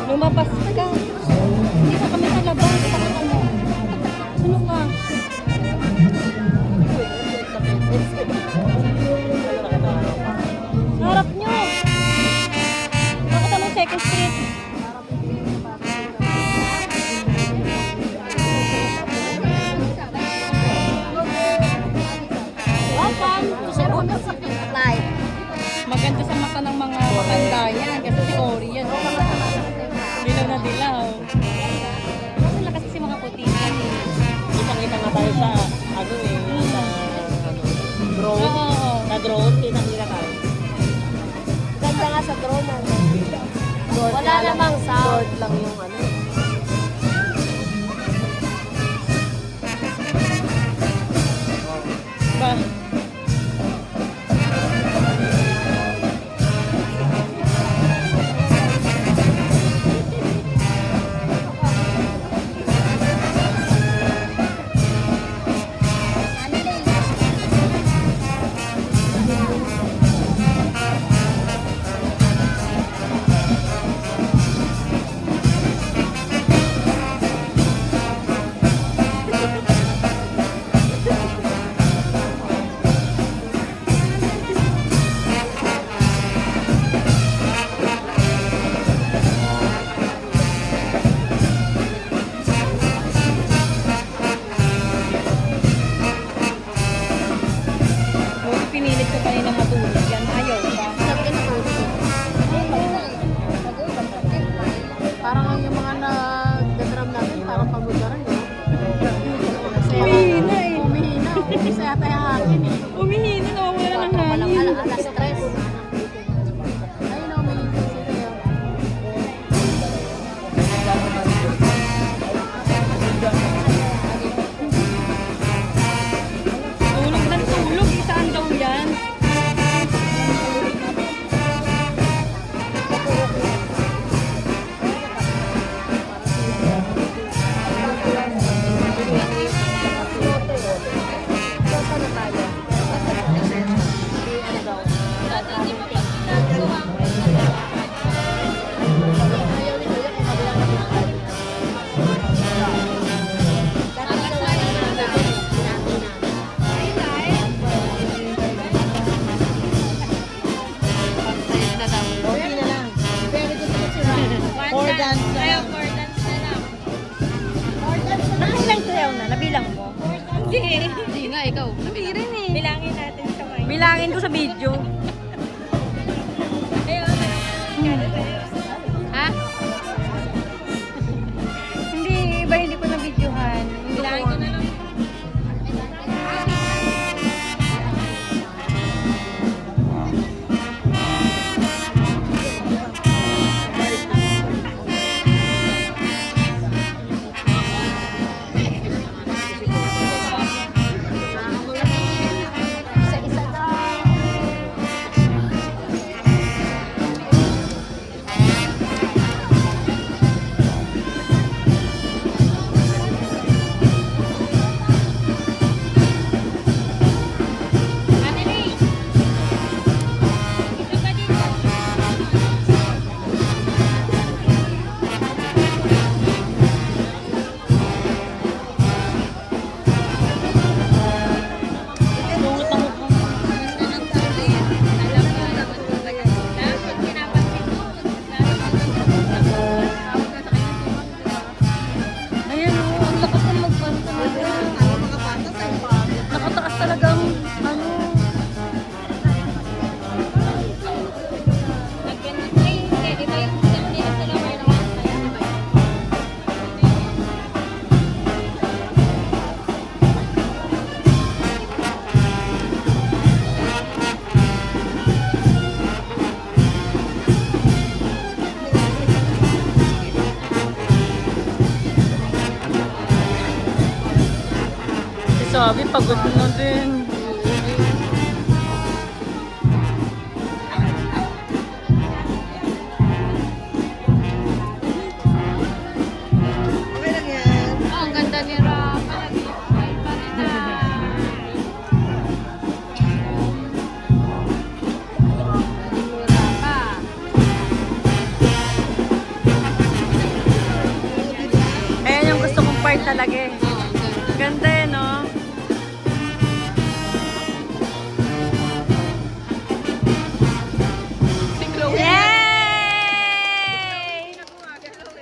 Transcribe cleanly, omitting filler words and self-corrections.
Lumabas ka. Hindi na kami sa labas. Ano ka? Harap nyo. Nakita ng Second Street. Maganda sa mata ng mga matanda yan. Kasi si Ori yan. Dilaw na dilaw. Wala kasi si mga puti yan. Kita nga tayo sa ano eh. Sa drone. Oo. Sa drone, kita tayo. Ganda nga sa drone. Wala namang sound. Short lang yung ano. Ba? Pinilit ko kanina matulog yan. Ayaw pa. Sabi ka natulog. Parang yung mga nag-drum natin, parang pagod na rin. Umihina eh. Umihina. Kasi yata yung hangin eh. Umihina. Nawawala ng Walang hangin. alas stress. Ayun na, umihina sila yun. Tulog ng tulog. Saan daw yan? Saan na tayo? Okay na lang. Four dance na lang. Nakailang sayaw na? Nabilang mo? Hindi. Hindi nga, ikaw. Hindi rin eh. Bilangin natin kamay. Bilangin ko sa video. Ha? Hindi, iba hindi ko na videohan. Bilangin ko na lang. Isa-isa na. Ayan o, ang lakas ng mag-ano talaga. Nakataas talagang ano. Sabi, pagod na din. Okay lang yan. Oh, ang ganda talaga eh. Oo, ang ganda. Ganda